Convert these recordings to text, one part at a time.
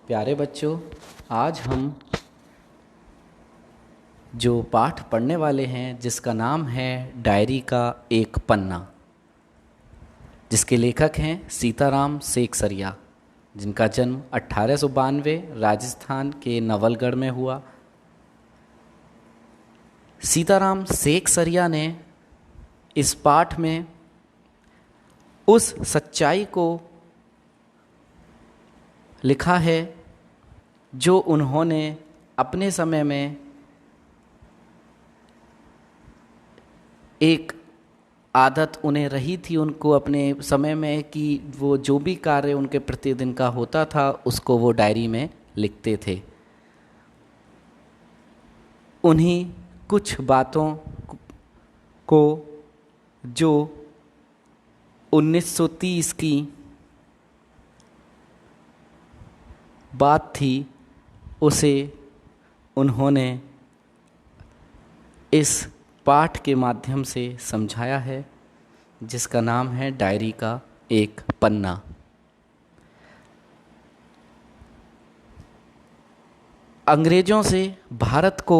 प्यारे बच्चों, आज हम जो पाठ पढ़ने वाले हैं जिसका नाम है डायरी का एक पन्ना, जिसके लेखक हैं सीताराम सेकसरिया, जिनका जन्म 1892 राजस्थान के नवलगढ़ में हुआ। सीताराम सेकसरिया ने इस पाठ में उस सच्चाई को लिखा है जो उन्होंने अपने समय में एक आदत उन्हें रही थी उनको अपने समय में कि वो जो भी कार्य उनके प्रतिदिन का होता था उसको वो डायरी में लिखते थे। उन्हीं कुछ बातों को जो 1930 की बात थी उसे उन्होंने इस पाठ के माध्यम से समझाया है, जिसका नाम है डायरी का एक पन्ना। अंग्रेजों से भारत को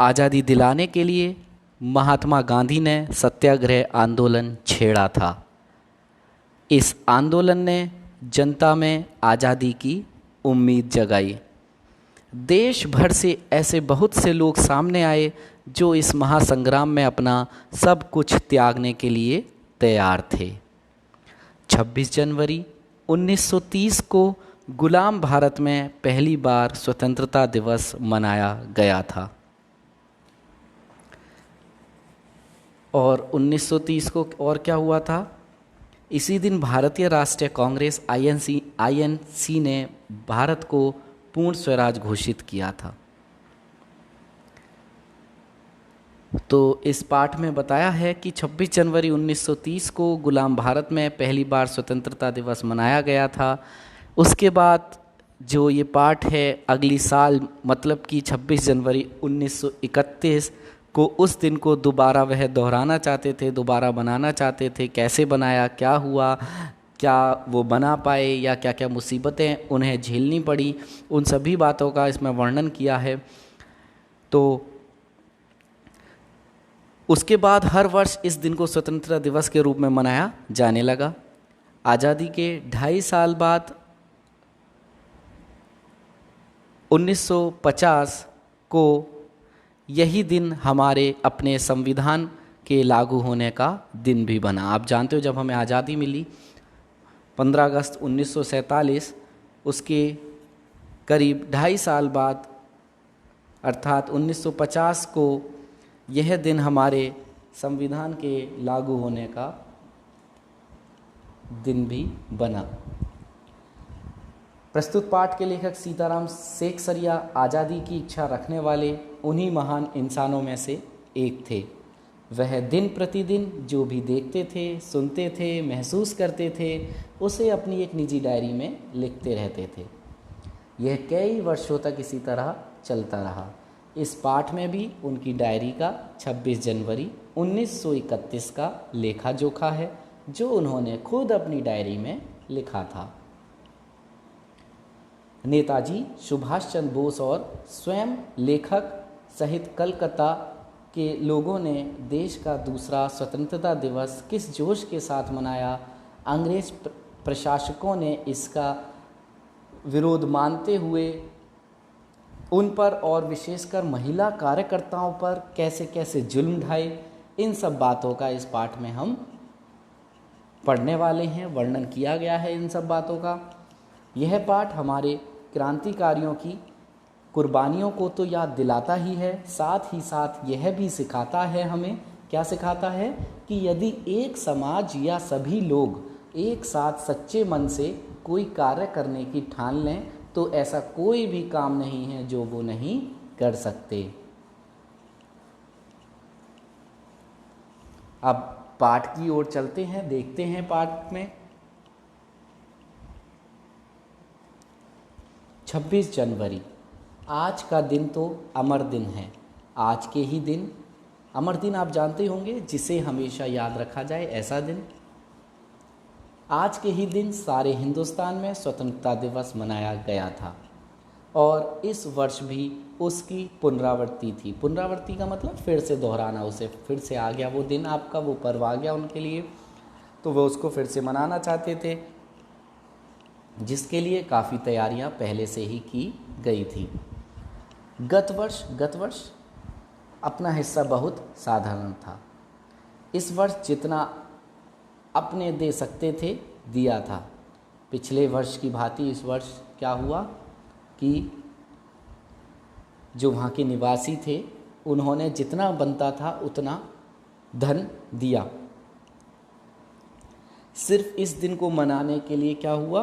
आज़ादी दिलाने के लिए महात्मा गांधी ने सत्याग्रह आंदोलन छेड़ा था। इस आंदोलन ने जनता में आज़ादी की उम्मीद जगाई। देश भर से ऐसे बहुत से लोग सामने आए जो इस महासंग्राम में अपना सब कुछ त्यागने के लिए तैयार थे। 26 जनवरी 1930 को गुलाम भारत में पहली बार स्वतंत्रता दिवस मनाया गया था और 1930 को और क्या हुआ था, इसी दिन भारतीय राष्ट्रीय कांग्रेस आईएनसी ने भारत को पूर्ण स्वराज घोषित किया था। तो इस पाठ में बताया है कि 26 जनवरी 1930 को गुलाम भारत में पहली बार स्वतंत्रता दिवस मनाया गया था। उसके बाद जो ये पाठ है अगली साल मतलब कि 26 जनवरी 1931 को उस दिन को दोबारा वह दोहराना चाहते थे, दोबारा बनाना चाहते थे। कैसे बनाया, क्या हुआ, क्या वो बना पाए या क्या क्या मुसीबतें उन्हें झेलनी पड़ी, उन सभी बातों का इसमें वर्णन किया है। तो उसके बाद हर वर्ष इस दिन को स्वतंत्रता दिवस के रूप में मनाया जाने लगा। आज़ादी के 2.5 साल बाद 1950 को यही दिन हमारे अपने संविधान के लागू होने का दिन भी बना। आप जानते हो जब हमें आज़ादी मिली 15 अगस्त 1947, उसके करीब 2.5 साल बाद अर्थात 1950 को यह दिन हमारे संविधान के लागू होने का दिन भी बना। प्रस्तुत पाठ के लेखक सीताराम सेकसरिया आज़ादी की इच्छा रखने वाले उन्हीं महान इंसानों में से एक थे। वह दिन प्रतिदिन जो भी देखते थे, सुनते थे, महसूस करते थे, उसे अपनी एक निजी डायरी में लिखते रहते थे। यह कई वर्षों तक इसी तरह चलता रहा। इस पाठ में भी उनकी डायरी का 26 जनवरी 1931 का लेखा जोखा है जो उन्होंने खुद अपनी डायरी में लिखा था। नेताजी सुभाष चंद्र बोस और स्वयं लेखक सहित कलकत्ता के लोगों ने देश का दूसरा स्वतंत्रता दिवस किस जोश के साथ मनाया। अंग्रेज प्रशासकों ने इसका विरोध मानते हुए उन पर और विशेषकर महिला कार्यकर्ताओं पर कैसे कैसे जुल्म ढाए, इन सब बातों का इस पाठ में हम पढ़ने वाले हैं। वर्णन किया गया है इन सब बातों का। यह पाठ हमारे क्रांतिकारियों की कुर्बानियों को तो याद दिलाता ही है, साथ ही साथ यह भी सिखाता है हमें, क्या सिखाता है कि यदि एक समाज या सभी लोग एक साथ सच्चे मन से कोई कार्य करने की ठान लें तो ऐसा कोई भी काम नहीं है जो वो नहीं कर सकते। अब पाठ की ओर चलते हैं, देखते हैं पाठ में। 26 जनवरी आज का दिन तो अमर दिन है। आज के ही दिन, अमर दिन आप जानते होंगे, जिसे हमेशा याद रखा जाए ऐसा दिन। आज के ही दिन सारे हिंदुस्तान में स्वतंत्रता दिवस मनाया गया था। और इस वर्ष भी उसकी पुनरावृत्ति थी। पुनरावृत्ति का मतलब फिर से दोहराना, उसे फिर से आ गया वो दिन आपका, वो पर्व आ गया उनके लिए, तो वह उसको फिर से मनाना चाहते थे, जिसके लिए काफ़ी तैयारियां पहले से ही की गई थी। गत वर्ष अपना हिस्सा बहुत साधारण था। इस वर्ष जितना अपने दे सकते थे दिया था। पिछले वर्ष की भांति इस वर्ष क्या हुआ कि जो वहाँ के निवासी थे उन्होंने जितना बनता था उतना धन दिया। सिर्फ इस दिन को मनाने के लिए क्या हुआ,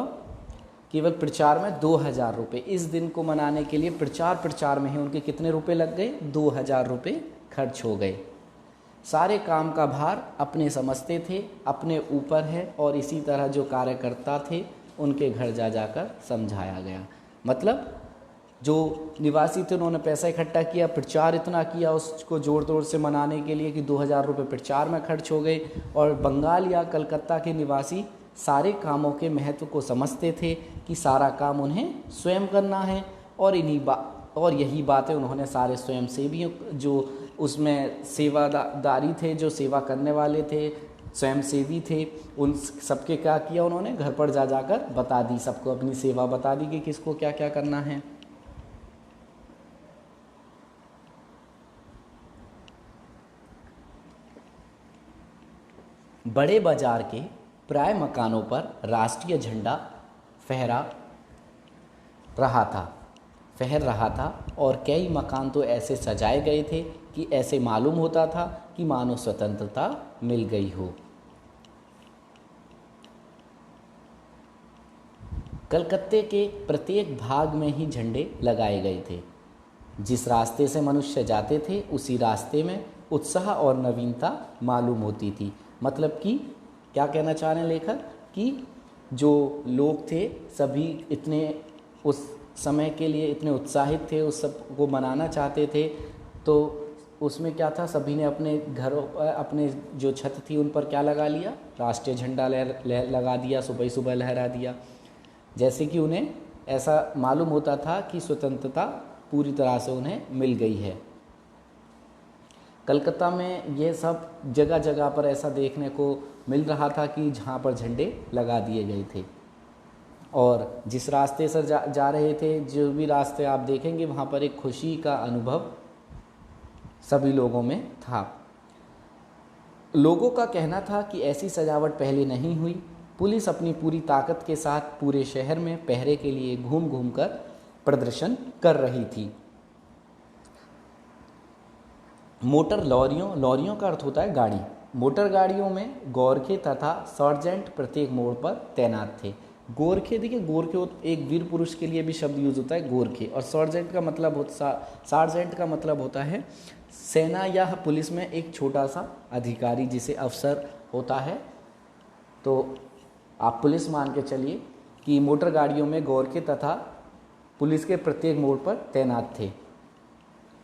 केवल प्रचार में 2000 रुपये, इस दिन को मनाने के लिए प्रचार में ही उनके कितने रुपए लग गए, 2000 रुपये खर्च हो गए। सारे काम का भार अपने समझते थे, अपने ऊपर है, और इसी तरह जो कार्यकर्ता थे उनके घर जा जाकर समझाया गया। मतलब जो निवासी थे उन्होंने पैसा इकट्ठा किया, प्रचार इतना किया उसको ज़ोर तोड़ से मनाने के लिए कि 2000 रुपये प्रचार में खर्च हो गए। और बंगाल या कलकत्ता के निवासी सारे कामों के महत्व को समझते थे कि सारा काम उन्हें स्वयं करना है, और यही बातें उन्होंने सारे स्वयंसेवियों जो उसमें सेवादारी थे, जो सेवा करने वाले थे, स्वयंसेवी थे, उन सबके क्या किया, उन्होंने घर पर जा जाकर बता दी, सबको अपनी सेवा बता दी कि किसको क्या क्या करना है। बड़े बाजार के प्राय मकानों पर राष्ट्रीय झंडा फहर रहा था और कई मकान तो ऐसे सजाए गए थे कि ऐसे मालूम होता था कि मानो स्वतंत्रता मिल गई हो। कलकत्ते के प्रत्येक भाग में ही झंडे लगाए गए थे। जिस रास्ते से मनुष्य जाते थे उसी रास्ते में उत्साह और नवीनता मालूम होती थी। मतलब कि क्या कहना चाह रहे हैं लेखक, कि जो लोग थे सभी इतने उस समय के लिए इतने उत्साहित थे, उस सब को मनाना चाहते थे, तो उसमें क्या था, सभी ने अपने घरों पर, अपने जो छत थी उन पर क्या लगा लिया, राष्ट्रीय झंडा लगा दिया, सुबह सुबह लहरा दिया, जैसे कि उन्हें ऐसा मालूम होता था कि स्वतंत्रता पूरी तरह से उन्हें मिल गई है। कलकत्ता में ये सब जगह जगह पर ऐसा देखने को मिल रहा था कि जहाँ पर झंडे लगा दिए गए थे, और जिस रास्ते से जा रहे थे, जो भी रास्ते आप देखेंगे वहाँ पर एक खुशी का अनुभव सभी लोगों में था। लोगों का कहना था कि ऐसी सजावट पहले नहीं हुई। पुलिस अपनी पूरी ताकत के साथ पूरे शहर में पहरे के लिए घूम घूम कर प्रदर्शन कर रही थी। मोटर लॉरियों का अर्थ होता है गाड़ी। मोटर गाड़ियों में गोरखे तथा सर्जेंट प्रत्येक मोड़ पर तैनात थे। गोरखे, देखिए गोरखे एक वीर पुरुष के लिए भी शब्द यूज होता है गोरखे, और सार्जेंट का मतलब होता है सेना या पुलिस में एक छोटा सा अधिकारी जिसे अफसर होता है। तो आप पुलिस मान के चलिए कि मोटर गाड़ियों में गोरखे तथा पुलिस के प्रत्येक मोड़ पर तैनात थे।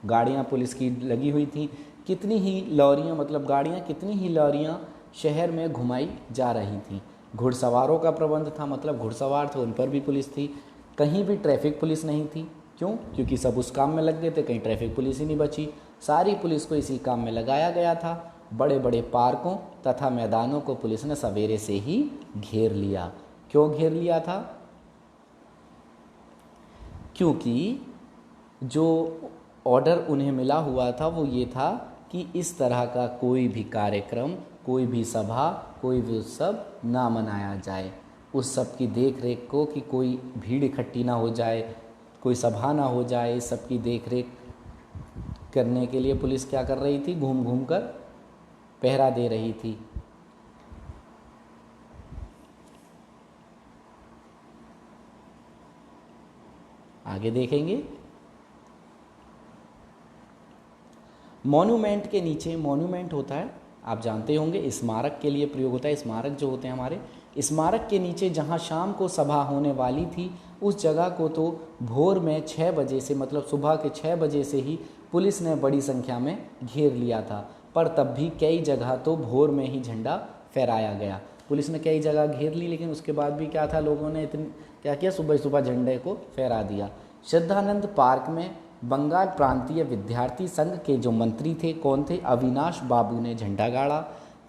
गाड़ियाँ पुलिस की लगी हुई थी। कितनी ही लॉरियाँ शहर में घुमाई जा रही थी। घुड़सवारों का प्रबंध था, मतलब घुड़सवार थे, उन पर भी पुलिस थी। कहीं भी ट्रैफिक पुलिस नहीं थी। क्यों? क्योंकि सब उस काम में लग गए थे, कहीं ट्रैफिक पुलिस ही नहीं बची। सारी पुलिस को इसी काम में लगाया गया था। बड़े बड़े पार्कों तथा मैदानों को पुलिस ने सवेरे से ही घेर लिया। क्यों घेर लिया था? क्योंकि जो ऑर्डर उन्हें मिला हुआ था वो ये था कि इस तरह का कोई भी कार्यक्रम, कोई भी सभा, कोई भी उत्सव ना मनाया जाए। उस सब की देख रेख को, कि कोई भीड़ इकट्ठी ना हो जाए, कोई सभा ना हो जाए, इस सब की देख रेख करने के लिए पुलिस क्या कर रही थी? घूम घूम कर पहरा दे रही थी। आगे देखेंगे। मॉन्यूमेंट के नीचे, मॉन्यूमेंट होता है, आप जानते होंगे, स्मारक के लिए प्रयोग होता है। स्मारक जो होते हैं हमारे, स्मारक के नीचे जहाँ शाम को सभा होने वाली थी उस जगह को तो भोर में 6 बजे से, मतलब सुबह के 6 बजे से ही पुलिस ने बड़ी संख्या में घेर लिया था। पर तब भी कई जगह तो भोर में ही झंडा फहराया गया। पुलिस ने कई जगह घेर ली, लेकिन उसके बाद भी क्या था, लोगों ने क्या किया, सुबह सुबह झंडे को फहरा दिया। श्रद्धानंद पार्क में बंगाल प्रांतीय विद्यार्थी संघ के जो मंत्री थे, कौन थे, अविनाश बाबू ने झंडा गाड़ा,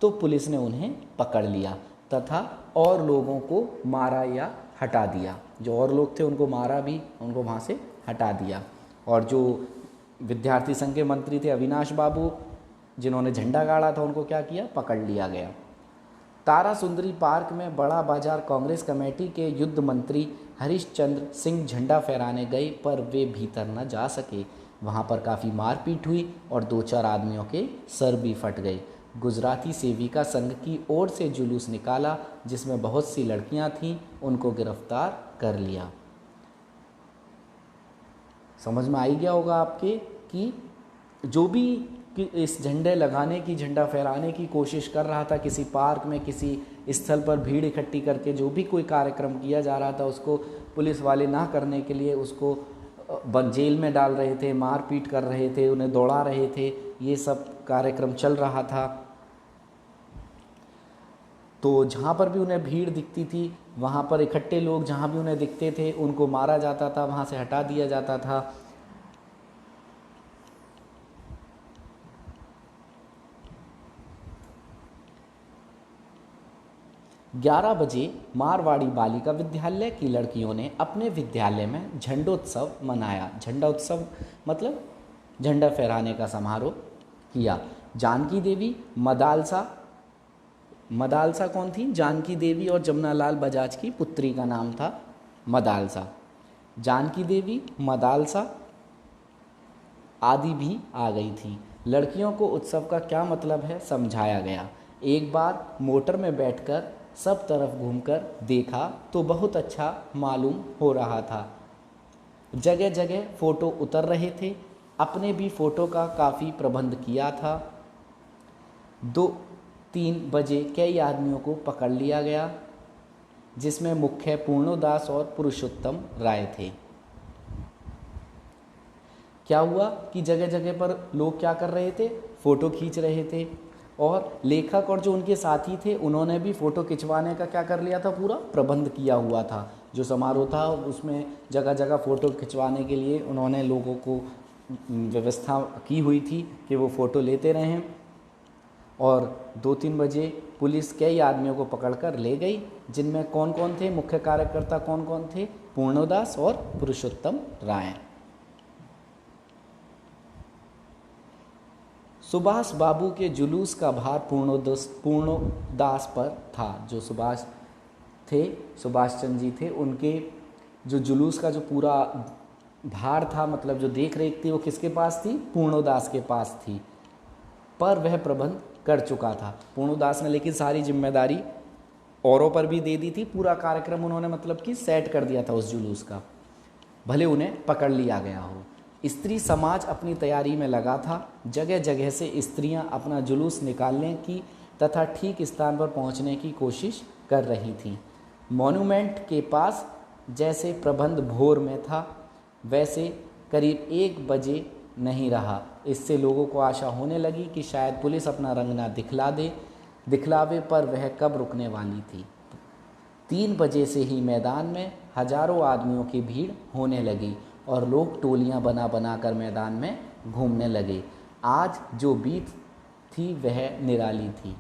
तो पुलिस ने उन्हें पकड़ लिया तथा और लोगों को मारा या हटा दिया। जो और लोग थे उनको मारा भी, उनको वहाँ से हटा दिया। और जो विद्यार्थी संघ के मंत्री थे अविनाश बाबू, जिन्होंने झंडा गाड़ा था, उनको क्या किया, पकड़ लिया गया। तारा सुंदरी पार्क में बड़ा बाजार कांग्रेस कमेटी के युद्ध मंत्री हरिश्चंद्र सिंह झंडा फहराने गए, पर वे भीतर न जा सके। वहाँ पर काफ़ी मारपीट हुई और 2-4 आदमियों के सर भी फट गए। गुजराती सेविका संघ की ओर से जुलूस निकाला, जिसमें बहुत सी लड़कियां थीं, उनको गिरफ्तार कर लिया। समझ में आ ही गया होगा आपके कि जो भी इस झंडे लगाने की, झंडा फहराने की कोशिश कर रहा था, किसी पार्क में, किसी स्थल पर भीड़ इकट्ठी करके जो भी कोई कार्यक्रम किया जा रहा था, उसको पुलिस वाले ना करने के लिए उसको जेल में डाल रहे थे, मारपीट कर रहे थे, उन्हें दौड़ा रहे थे, ये सब कार्यक्रम चल रहा था। तो जहाँ पर भी उन्हें भीड़ दिखती थी, वहाँ पर इकट्ठे लोग जहाँ भी उन्हें दिखते थे, उनको मारा जाता था, वहाँ से हटा दिया जाता था। ग्यारह बजे मारवाड़ी बालिका विद्यालय की लड़कियों ने अपने विद्यालय में झंडोत्सव मनाया। झंडा उत्सव मतलब झंडा फहराने का समारोह किया। जानकी देवी मदालसा कौन थी? जानकी देवी और जमुनालाल बजाज की पुत्री का नाम था मदालसा। जानकी देवी, मदालसा आदि भी आ गई थी। लड़कियों को उत्सव का क्या मतलब है समझाया गया। एक बार मोटर में बैठकर सब तरफ घूमकर देखा तो बहुत अच्छा मालूम हो रहा था। जगह जगह फ़ोटो उतर रहे थे। अपने भी फ़ोटो का काफ़ी प्रबंध किया था। 2-3 बजे कई आदमियों को पकड़ लिया गया, जिसमें मुख्य पूर्णोदास और पुरुषोत्तम राय थे। क्या हुआ कि जगह जगह पर लोग क्या कर रहे थे? फ़ोटो खींच रहे थे। और लेखक और जो उनके साथी थे, उन्होंने भी फ़ोटो खिंचवाने का क्या कर लिया था? पूरा प्रबंध किया हुआ था। जो समारोह था उसमें जगह जगह फ़ोटो खिंचवाने के लिए उन्होंने लोगों को व्यवस्था की हुई थी कि वो फ़ोटो लेते रहें। और 2-3 बजे पुलिस कई आदमियों को पकड़कर ले गई, जिनमें कौन कौन थे? मुख्य कार्यकर्ता कौन कौन थे? पूर्णोदास और पुरुषोत्तम राय। सुभाष बाबू के जुलूस का भार पूर्णोदास पर था। जो सुभाष थे, सुभाष चंद्र जी थे, उनके जो जुलूस का जो पूरा भार था, मतलब जो देख रेख थी, वो किसके पास थी? पूर्णोदास के पास थी। पर वह प्रबंध कर चुका था पूर्णोदास ने, लेकिन सारी जिम्मेदारी औरों पर भी दे दी थी। पूरा कार्यक्रम उन्होंने मतलब कि सेट कर दिया था उस जुलूस का, भले उन्हें पकड़ लिया गया हो। स्त्री समाज अपनी तैयारी में लगा था। जगह जगह से स्त्रियां अपना जुलूस निकालने की तथा ठीक स्थान पर पहुंचने की कोशिश कर रही थीं। मॉन्यूमेंट के पास जैसे प्रबंध भोर में था, वैसे करीब 1 बजे नहीं रहा। इससे लोगों को आशा होने लगी कि शायद पुलिस अपना रंग ना दिखलावे, पर वह कब रुकने वाली थी। 3 बजे से ही मैदान में हजारों आदमियों की भीड़ होने लगी और लोग टोलियां बना कर मैदान में घूमने लगे। आज जो बीत थी वह निराली थी।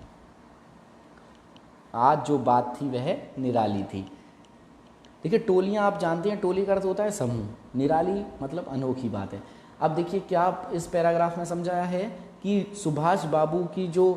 आज जो बात थी वह निराली थी। देखिए, टोलियां आप जानते हैं, टोली का अर्थ होता है समूह, निराली मतलब अनोखी बात है। अब देखिए क्या इस पैराग्राफ में समझाया है कि सुभाष बाबू की जो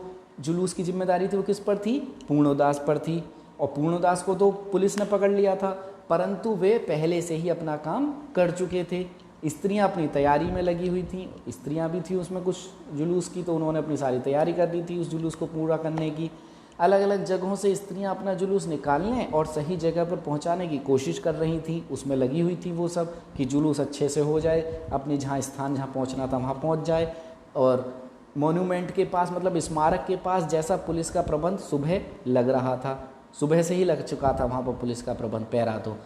जुलूस की जिम्मेदारी थी वो किस पर थी? पूर्णोदास पर थी। और पूर्णोदास को तो पुलिस ने पकड़ लिया था, परंतु वे पहले से ही अपना काम कर चुके थे। स्त्रियां अपनी तैयारी में लगी हुई थीं, स्त्रियां भी थी उसमें कुछ जुलूस की, तो उन्होंने अपनी सारी तैयारी कर दी थी उस जुलूस को पूरा करने की। अलग अलग जगहों से स्त्रियां अपना जुलूस निकालने और सही जगह पर पहुंचाने की कोशिश कर रही थी, उसमें लगी हुई थी वो सब कि जुलूस अच्छे से हो जाए, अपने जहाँ पहुंचना था वहाँ पहुंच जाए। और मॉन्यूमेंट के पास मतलब स्मारक के पास जैसा पुलिस का प्रबंध सुबह लग रहा था, सुबह से ही लग चुका था वहाँ पर पुलिस का प्रबंध पहरा, तो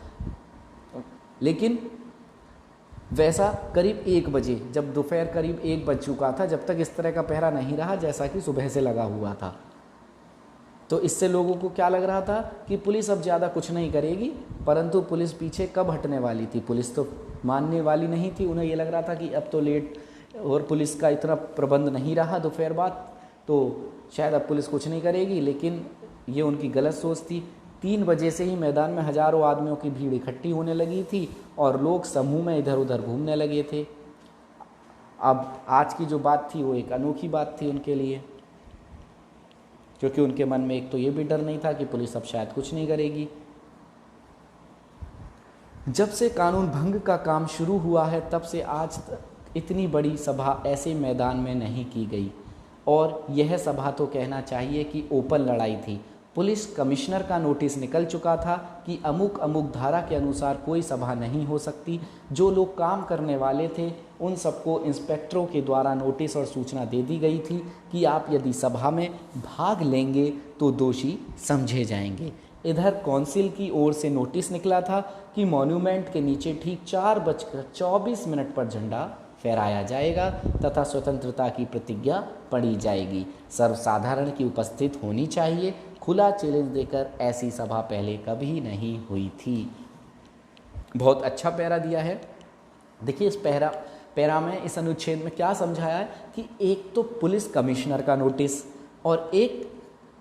लेकिन वैसा करीब 1 बजे, जब दोपहर करीब 1 बज चुका था, जब तक इस तरह का पहरा नहीं रहा जैसा कि सुबह से लगा हुआ था। तो इससे लोगों को क्या लग रहा था कि पुलिस अब ज़्यादा कुछ नहीं करेगी, परंतु पुलिस पीछे कब हटने वाली थी, पुलिस तो मानने वाली नहीं थी। उन्हें ये लग रहा था कि अब तो लेट और पुलिस का इतना प्रबंध नहीं रहा दोपहर बाद, तो शायद अब पुलिस कुछ नहीं करेगी, लेकिन ये उनकी गलत सोच थी। 3 बजे से ही मैदान में हज़ारों आदमियों की भीड़ इकट्ठी होने लगी थी और लोग समूह में इधर उधर घूमने लगे थे। अब आज की जो बात थी वो एक अनोखी बात थी उनके लिए, क्योंकि उनके मन में एक तो ये भी डर नहीं था कि पुलिस अब शायद कुछ नहीं करेगी। जब से कानून भंग का काम शुरू हुआ है तब से आज तक इतनी बड़ी सभा ऐसे मैदान में नहीं की गई, और यह सभा तो कहना चाहिए कि ओपन लड़ाई थी। पुलिस कमिश्नर का नोटिस निकल चुका था कि अमुक अमुक धारा के अनुसार कोई सभा नहीं हो सकती। जो लोग काम करने वाले थे उन सबको इंस्पेक्टरों के द्वारा नोटिस और सूचना दे दी गई थी कि आप यदि सभा में भाग लेंगे तो दोषी समझे जाएंगे। इधर काउंसिल की ओर से नोटिस निकला था कि मॉन्यूमेंट के नीचे ठीक 4:24 पर झंडा फहराया जाएगा तथा स्वतंत्रता की प्रतिज्ञा पढ़ी जाएगी। सर्वसाधारण की उपस्थित होनी चाहिए। खुला चैलेंज देकर ऐसी सभा पहले कभी नहीं हुई थी। बहुत अच्छा पैरा दिया है। देखिए इस पैरा में, इस अनुच्छेद में क्या समझाया है कि एक तो पुलिस कमिश्नर का नोटिस और एक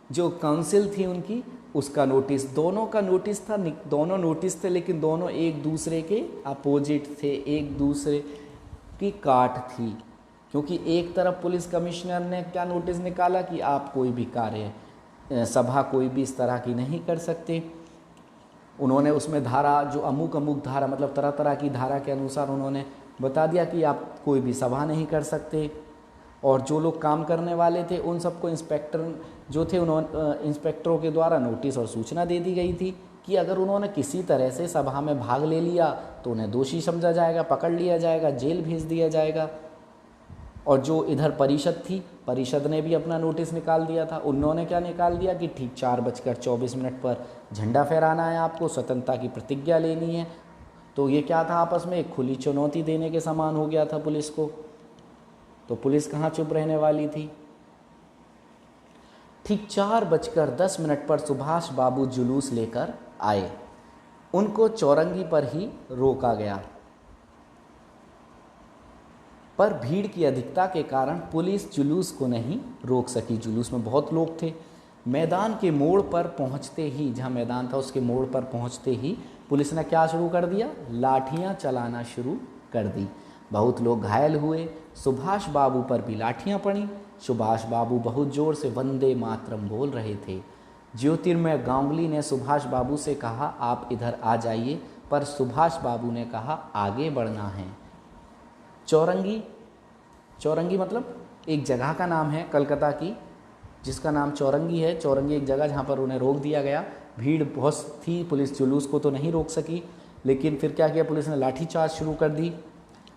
जो काउंसिल थी उनकी उसका नोटिस, दोनों का नोटिस था, दोनों नोटिस थे लेकिन दोनों एक दूसरे के अपोजिट थे, एक दूसरे की काट थी। क्योंकि एक तरफ पुलिस कमिश्नर ने क्या नोटिस निकाला कि आप कोई भी कार्य सभा कोई भी इस तरह की नहीं कर सकते। उन्होंने उसमें धारा, जो अमुक अमुक धारा मतलब तरह तरह की धारा के अनुसार उन्होंने बता दिया कि आप कोई भी सभा नहीं कर सकते। और जो लोग काम करने वाले थे उन सबको इंस्पेक्टर जो थे उन्होंने इंस्पेक्टरों के द्वारा नोटिस और सूचना दे दी गई थी कि अगर उन्होंने किसी तरह से सभा में भाग ले लिया तो उन्हें दोषी समझा जाएगा, पकड़ लिया जाएगा, जेल भेज दिया जाएगा। और जो इधर परिषद थी, परिषद ने भी अपना नोटिस निकाल दिया था। उन्होंने क्या निकाल दिया कि ठीक 4:24 पर झंडा फहराना है, आपको स्वतंत्रता की प्रतिज्ञा लेनी है। तो ये क्या था, आपस में एक खुली चुनौती देने के समान हो गया था पुलिस को। तो पुलिस कहाँ चुप रहने वाली थी। ठीक 4:10 पर सुभाष बाबू जुलूस लेकर आए। उनको चौरंगी पर ही रोका गया, पर भीड़ की अधिकता के कारण पुलिस जुलूस को नहीं रोक सकी। जुलूस में बहुत लोग थे। मैदान के मोड़ पर पहुंचते ही, जहां मैदान था उसके मोड़ पर पहुंचते ही पुलिस ने क्या शुरू कर दिया, लाठियां चलाना शुरू कर दी। बहुत लोग घायल हुए। सुभाष बाबू पर भी लाठियां पड़ी। सुभाष बाबू बहुत जोर से वंदे मातरम बोल रहे थे। ज्योतिर्मय गांगुली ने सुभाष बाबू से कहा आप इधर आ जाइए, पर सुभाष बाबू ने कहा आगे बढ़ना है। चौरंगी मतलब एक जगह का नाम है कलकत्ता की, जिसका नाम चौरंगी है। चौरंगी एक जगह जहाँ पर उन्हें रोक दिया गया। भीड़ बहुत थी, पुलिस जुलूस को तो नहीं रोक सकी, लेकिन फिर क्या किया, पुलिस ने लाठीचार्ज शुरू कर दी।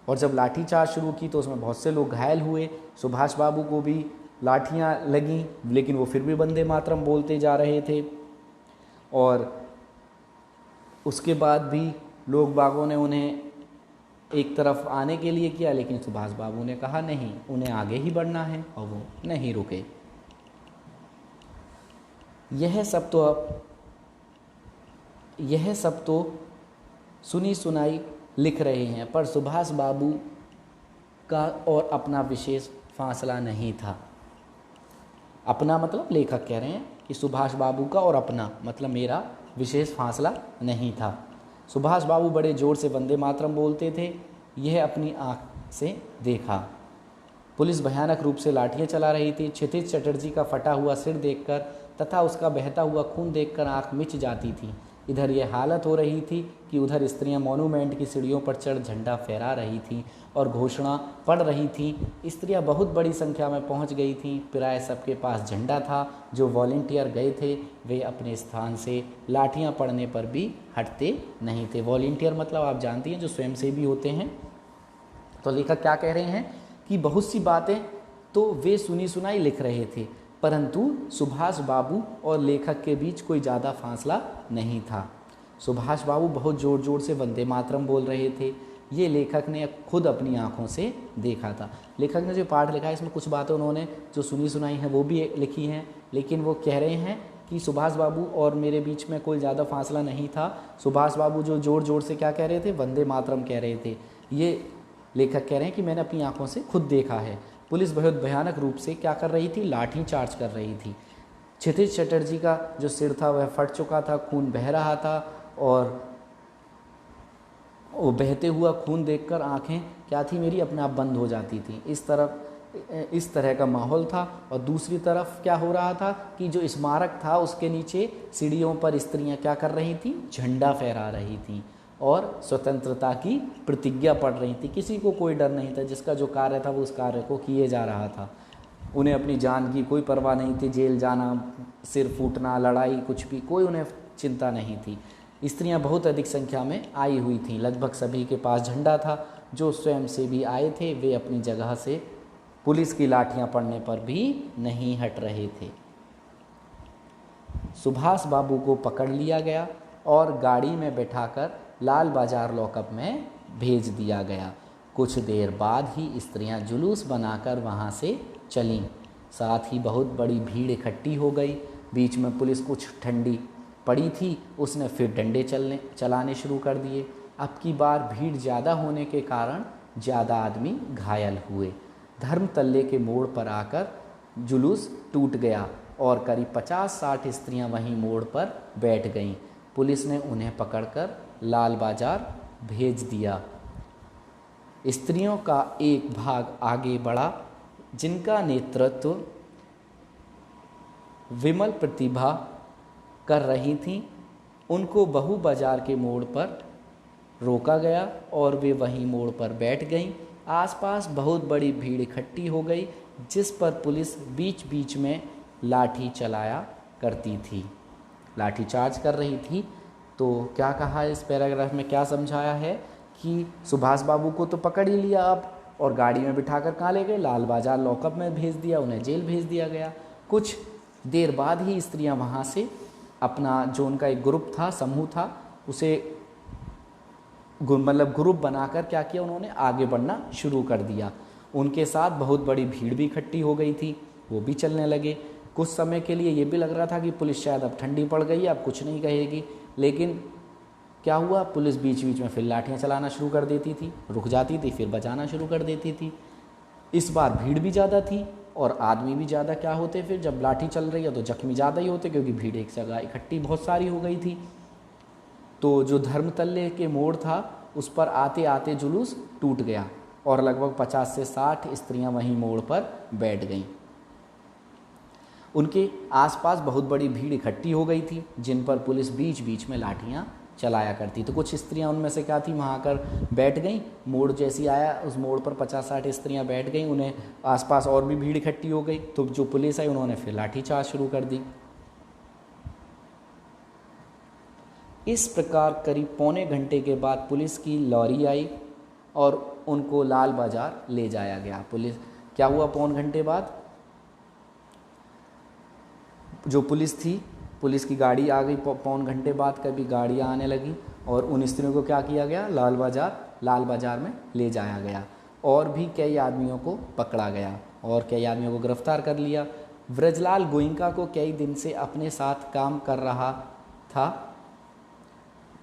और जब लाठीचार्ज शुरू की तो उसमें बहुत से लोग घायल हुए। सुभाष बाबू को भी लाठियां लगीं, लेकिन वो फिर भी वंदे मातरम बोलते जा रहे थे। और उसके बाद भी लोग बागों ने उन्हें एक तरफ आने के लिए किया, लेकिन सुभाष बाबू ने कहा नहीं, उन्हें आगे ही बढ़ना है, और वो नहीं रुके। यह सब तो सुनी सुनाई लिख रहे हैं, पर सुभाष बाबू का और अपना विशेष फासला नहीं था। अपना मतलब लेखक कह रहे हैं कि सुभाष बाबू का और अपना मतलब मेरा विशेष फासला नहीं था। सुभाष बाबू बड़े जोर से वंदे मातरम बोलते थे, यह अपनी आँख से देखा। पुलिस भयानक रूप से लाठियां चला रही थी। क्षितिज चटर्जी का फटा हुआ सिर देखकर तथा उसका बहता हुआ खून देखकर आँख मिच जाती थी। इधर यह हालत हो रही थी कि उधर स्त्रियां मॉन्यूमेंट की सीढ़ियों पर चढ़ झंडा फहरा रही थीं और घोषणा पढ़ रही थीं। स्त्रियां बहुत बड़ी संख्या में पहुंच गई थीं। प्राय सबके पास झंडा था। जो वॉलंटियर गए थे वे अपने स्थान से लाठियां पड़ने पर भी हटते नहीं थे। वॉलंटियर मतलब आप जानती हैं जो स्वयंसेवी होते हैं। तो लेखक क्या कह रहे हैं कि बहुत सी बातें तो वे सुनी सुनाई लिख रहे थे, परंतु सुभाष बाबू और लेखक के बीच कोई ज़्यादा फासला नहीं था। सुभाष बाबू बहुत ज़ोर ज़ोर से वंदे मातरम बोल रहे थे। ये लेखक ने खुद अपनी आँखों से देखा था। लेखक ने जो पाठ लिखा है इसमें कुछ बातें उन्होंने जो सुनी सुनाई हैं वो भी लिखी हैं, लेकिन वो कह रहे हैं कि सुभाष बाबू और मेरे बीच में कोई ज़्यादा फासला नहीं था। सुभाष बाबू जो ज़ोर ज़ोर से क्या कह रहे थे, वंदे मातरम कह रहे थे। ये लेखक कह रहे हैं कि मैंने अपनी आंखों से खुद देखा है। पुलिस बहुत भयानक रूप से क्या कर रही थी, लाठी चार्ज कर रही थी। क्षितिज चटर्जी का जो सिर था वह फट चुका था, खून बह रहा था, और वो बहते हुआ खून देखकर आंखें क्या थी मेरी, अपने आप बंद हो जाती थी। इस तरह का माहौल था। और दूसरी तरफ क्या हो रहा था कि जो स्मारक था उसके नीचे सीढ़ियों पर स्त्रियां क्या कर रही थी, झंडा फहरा रही थी और स्वतंत्रता की प्रतिज्ञा पढ़ रही थी। किसी को कोई डर नहीं था, जिसका जो कार्य था वो उस कार्य को किए जा रहा था। उन्हें अपनी जान की कोई परवाह नहीं थी, जेल जाना, सिर फूटना, लड़ाई, कुछ भी कोई उन्हें चिंता नहीं थी। स्त्रियां बहुत अधिक संख्या में आई हुई थीं, लगभग सभी के पास झंडा था। जो स्वयं से भी आए थे वे अपनी जगह से पुलिस की लाठियां पड़ने पर भी नहीं हट रहे थे। सुभाष बाबू को पकड़ लिया गया और गाड़ी में बैठाकर लाल बाजार लॉकअप में भेज दिया गया। कुछ देर बाद ही स्त्रियां जुलूस बनाकर वहां से चलीं। साथ ही बहुत बड़ी भीड़ इकट्ठी हो गई। बीच में पुलिस कुछ ठंडी पड़ी थी, उसने फिर डंडे चलाने शुरू कर दिए। अब की बार भीड़ ज़्यादा होने के कारण ज़्यादा आदमी घायल हुए। धर्मतल्ले के मोड़ पर आकर जुलूस टूट गया और करीब 50-60 स्त्रियां वहीं मोड़ पर बैठ गईं। पुलिस ने उन्हें पकड़कर लाल बाजार भेज दिया। स्त्रियों का एक भाग आगे बढ़ा, जिनका नेतृत्व विमल प्रतिभा कर रही थीं। उनको बहु बाजार के मोड़ पर रोका गया और वे वहीं मोड़ पर बैठ गईं। आसपास बहुत बड़ी भीड़ इकट्ठी हो गई, जिस पर पुलिस बीच बीच में लाठी चलाया करती थी, लाठी चार्ज कर रही थी। तो क्या कहा इस पैराग्राफ में, क्या समझाया है कि सुभाष बाबू को तो पकड़ ही लिया अब, और गाड़ी में बिठाकर कहाँ ले गए, लाल बाजार लॉकअप में भेज दिया, उन्हें जेल भेज दिया गया। कुछ देर बाद ही स्त्रियां वहाँ से अपना जो उनका एक ग्रुप था, समूह था, उसे मतलब ग्रुप बनाकर क्या किया, उन्होंने आगे बढ़ना शुरू कर दिया। उनके साथ बहुत बड़ी भीड़ भी इकट्ठी हो गई थी, वो भी चलने लगे। कुछ समय के लिए ये भी लग रहा था कि पुलिस शायद अब ठंडी पड़ गई है, अब कुछ नहीं कहेगी, लेकिन क्या हुआ, पुलिस बीच बीच में फिर लाठियाँ चलाना शुरू कर देती थी, रुक जाती थी, फिर बचाना शुरू कर देती थी। इस बार भीड़ भी ज़्यादा थी और आदमी भी ज़्यादा क्या होते, फिर जब लाठी चल रही है तो जख्मी ज़्यादा ही होते, क्योंकि भीड़ एक जगह इकट्ठी बहुत सारी हो गई थी। तो जो धर्मतल्ले के मोड़ था उस पर आते आते जुलूस टूट गया और लगभग 50 से 60 स्त्रियां वहीं मोड़ पर बैठ गईं। उनके आसपास बहुत बड़ी भीड़ इकट्ठी हो गई थी, जिन पर पुलिस बीच बीच में लाठियां चलाया करती। तो कुछ स्त्रियां उनमें से क्या थी, वहाँ आकर बैठ गईं। मोड़ जैसी आया उस मोड़ पर 50-60 स्त्रियां बैठ गईं, उन्हें आसपास और भी भीड़ इकट्ठी हो गई। तो जो पुलिस आई उन्होंने फिर लाठी चार्ज शुरू कर दी। इस प्रकार करीब पौने घंटे के बाद पुलिस की लॉरी आई और उनको लाल बाजार ले जाया गया। पुलिस क्या हुआ, पौने घंटे बाद जो पुलिस थी, पुलिस की गाड़ी आ गई। पौन घंटे बाद कभी गाड़ियाँ आने लगी और उन स्त्रियों को क्या किया गया, लाल बाजार में ले जाया गया। और भी कई आदमियों को पकड़ा गया और कई आदमियों को गिरफ्तार कर लिया। ब्रजलाल गोइंका को कई दिन से अपने साथ काम कर रहा था।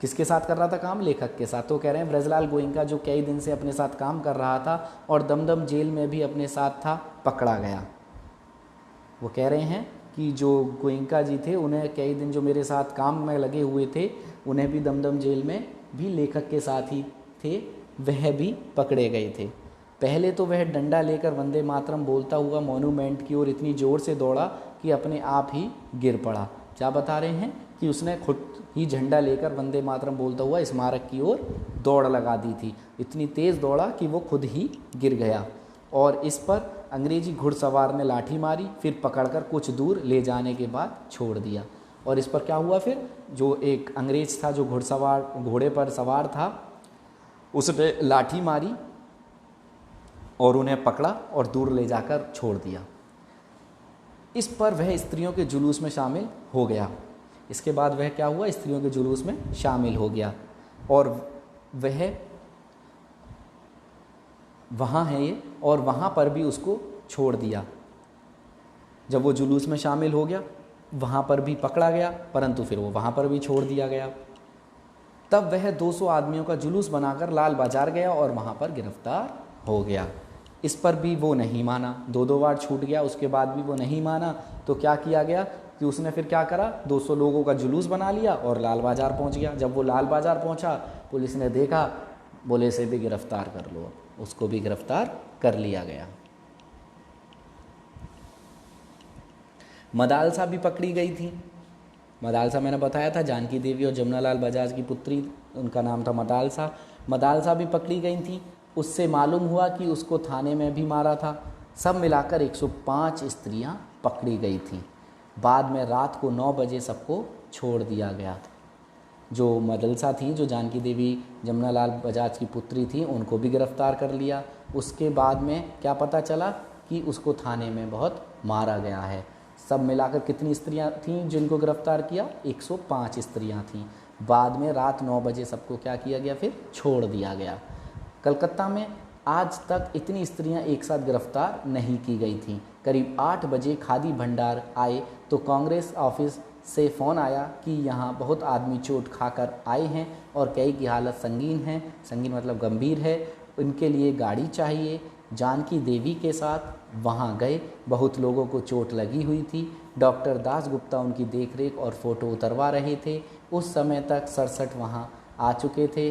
किसके साथ कर रहा था काम, लेखक के साथ। तो कह रहे हैं ब्रजलाल गोइंका जो कई दिन से अपने साथ काम कर रहा था और दमदम जेल में भी अपने साथ था, पकड़ा गया। वो कह रहे हैं कि जो गोइंका जी थे उन्हें कई दिन जो मेरे साथ काम में लगे हुए थे, उन्हें भी दमदम जेल में भी लेखक के साथ ही थे, वह भी पकड़े गए थे। पहले तो वह डंडा लेकर वंदे मातरम बोलता हुआ मॉन्यूमेंट की ओर इतनी ज़ोर से दौड़ा कि अपने आप ही गिर पड़ा। क्या बता रहे हैं कि उसने खुद ही झंडा लेकर वंदे मातरम बोलता हुआ स्मारक की ओर दौड़ लगा दी थी। इतनी तेज़ दौड़ा कि वो खुद ही गिर गया और इस पर अंग्रेजी घुड़सवार ने लाठी मारी, फिर पकड़कर कुछ दूर ले जाने के बाद छोड़ दिया। और इस पर क्या हुआ, फिर जो एक अंग्रेज था जो घोड़े पर सवार था, उसने लाठी मारी और उन्हें पकड़ा और दूर ले जाकर छोड़ दिया। इस पर वह स्त्रियों के जुलूस में शामिल हो गया। इसके बाद वह क्या हुआ, स्त्रियों के जुलूस में शामिल हो गया और वह वहाँ है ये, और वहाँ पर भी उसको छोड़ दिया। जब वो जुलूस में शामिल हो गया, वहाँ पर भी पकड़ा गया, परंतु फिर वो वहाँ पर भी छोड़ दिया गया। तब वह 200 आदमियों का जुलूस बनाकर लाल बाज़ार गया और वहाँ पर गिरफ्तार हो गया। इस पर भी वो नहीं माना, 2 बार छूट गया, उसके बाद भी वो नहीं माना। तो क्या किया गया कि उसने फिर क्या करा, 200 लोगों का जुलूस बना लिया और लाल बाज़ार पहुँच गया। जब वो लाल बाज़ार पहुँचा, पुलिस ने देखा, बोले इसे भी गिरफ्तार कर लो। उसको भी गिरफ्तार कर लिया गया। मदालसा भी पकड़ी गई थी। मदालसा मैंने बताया था, जानकी देवी और जमुनालाल बजाज की पुत्री, उनका नाम था मदालसा। मदालसा भी पकड़ी गई थी। उससे मालूम हुआ कि उसको थाने में भी मारा था। सब मिलाकर 105 स्त्रियां पकड़ी गई थीं। बाद में रात को 9 बजे सबको छोड़ दिया गया था। जो मदालसा थी, जो जानकी देवी जमुनालाल बजाज की पुत्री थी, उनको भी गिरफ्तार कर लिया। उसके बाद में क्या पता चला कि उसको थाने में बहुत मारा गया है। सब मिलाकर कितनी स्त्रियां थीं जिनको गिरफ्तार किया, 105 स्त्रियां थीं। बाद में रात 9 बजे सबको क्या किया गया, फिर छोड़ दिया गया। कलकत्ता में आज तक इतनी स्त्रियां एक साथ गिरफ्तार नहीं की गई थीं। करीब 8 बजे खादी भंडार आए तो कांग्रेस ऑफिस से फ़ोन आया कि यहाँ बहुत आदमी चोट खाकर आए हैं और कई की हालत संगीन है, संगीन मतलब गंभीर है, उनके लिए गाड़ी चाहिए। जानकी देवी के साथ वहाँ गए। बहुत लोगों को चोट लगी हुई थी। डॉक्टर दास गुप्ता उनकी देखरेख और फ़ोटो उतरवा रहे थे। उस समय तक 67 वहाँ आ चुके थे।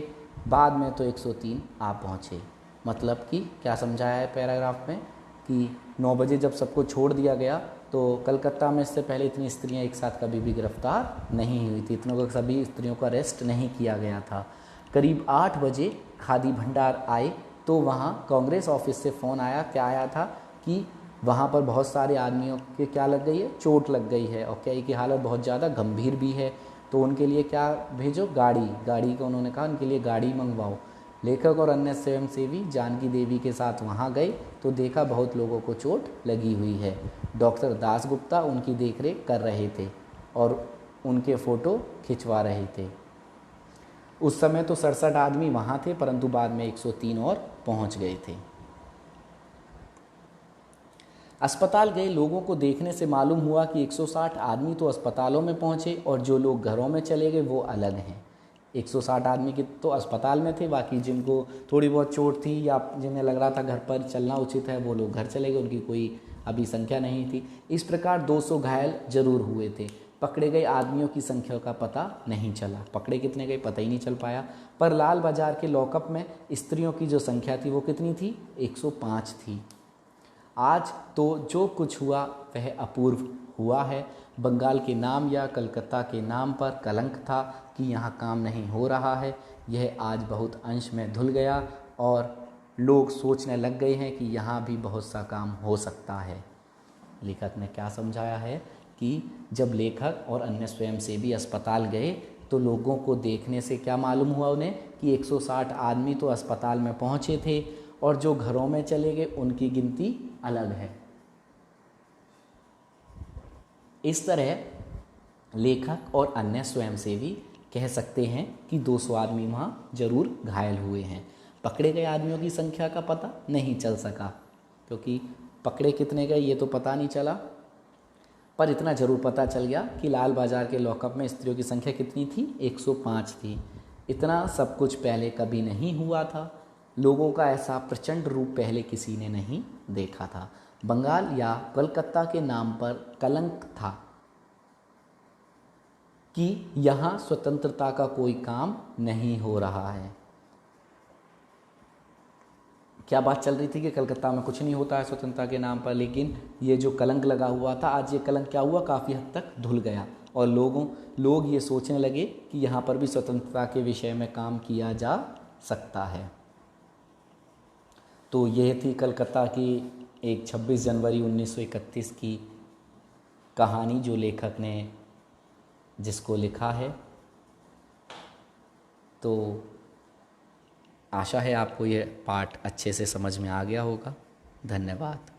बाद में तो 103 आ पहुँचे। मतलब कि क्या समझाया है पैराग्राफ में कि 9 बजे जब सबको छोड़ दिया गया तो कलकत्ता में इससे पहले इतनी स्त्रियां एक साथ कभी भी गिरफ्तार नहीं हुई थी। इतनों को सभी स्त्रियों का अरेस्ट नहीं किया गया था। करीब 8 बजे खादी भंडार आए तो वहाँ कांग्रेस ऑफिस से फ़ोन आया। क्या आया था कि वहाँ पर बहुत सारे आदमियों के क्या लग गई है, चोट लग गई है और कई की हालत बहुत ज़्यादा गंभीर भी है। तो उनके लिए क्या भेजो, गाड़ी को उन्होंने कहा उनके लिए गाड़ी मंगवाओ। लेखक और अन्य स्वयंसेवी जानकी देवी के साथ वहाँ गए तो देखा बहुत लोगों को चोट लगी हुई है। डॉक्टर दास गुप्ता उनकी देखरेख कर रहे थे और उनके फ़ोटो खिंचवा रहे थे। उस समय तो 67 आदमी वहाँ थे, परंतु बाद में 103 और पहुँच गए थे। अस्पताल गए लोगों को देखने से मालूम हुआ कि 160 आदमी तो अस्पतालों में पहुँचे और जो लोग घरों में चले गए वो अलग हैं। 160 आदमी के तो अस्पताल में थे, बाकी जिनको थोड़ी बहुत चोट थी या जिन्हें लग रहा था घर पर चलना उचित है वो लोग घर चले गए, उनकी कोई अभी संख्या नहीं थी। इस प्रकार 200 घायल जरूर हुए थे। पकड़े गए आदमियों की संख्या का पता नहीं चला, पकड़े कितने गए पता ही नहीं चल पाया। पर लाल बाजार के लॉकअप में स्त्रियों की जो संख्या थी वो कितनी थी, 105 थी। आज तो जो कुछ हुआ वह अपूर्व हुआ है। बंगाल के नाम या कलकत्ता के नाम पर कलंक था कि यहाँ काम नहीं हो रहा है, यह आज बहुत अंश में धुल गया और लोग सोचने लग गए हैं कि यहाँ भी बहुत सा काम हो सकता है। लेखक ने क्या समझाया है कि जब लेखक और अन्य स्वयंसेवी अस्पताल गए तो लोगों को देखने से क्या मालूम हुआ उन्हें कि 160 आदमी तो अस्पताल में पहुँचे थे और जो घरों में चले गए उनकी गिनती अलग है। इस तरह लेखक और अन्य स्वयंसेवी कह सकते हैं कि 200 आदमी वहाँ जरूर घायल हुए हैं। पकड़े गए आदमियों की संख्या का पता नहीं चल सका क्योंकि पकड़े कितने गए ये तो पता नहीं चला, पर इतना ज़रूर पता चल गया कि लाल बाज़ार के लॉकअप में स्त्रियों की संख्या कितनी थी, 105 थी। इतना सब कुछ पहले कभी नहीं हुआ था। लोगों का ऐसा प्रचंड रूप पहले किसी ने नहीं देखा था। बंगाल या कलकत्ता के नाम पर कलंक था कि यहाँ स्वतंत्रता का कोई काम नहीं हो रहा है। क्या बात चल रही थी कि कलकत्ता में कुछ नहीं होता है स्वतंत्रता के नाम पर, लेकिन ये जो कलंक लगा हुआ था आज ये कलंक क्या हुआ, काफ़ी हद तक धुल गया और लोग ये सोचने लगे कि यहाँ पर भी स्वतंत्रता के विषय में काम किया जा सकता है। तो यह थी कलकत्ता की एक 26 जनवरी 1931 की कहानी जो लेखक ने जिसको लिखा है। तो आशा है आपको यह पाठ अच्छे से समझ में आ गया होगा। धन्यवाद।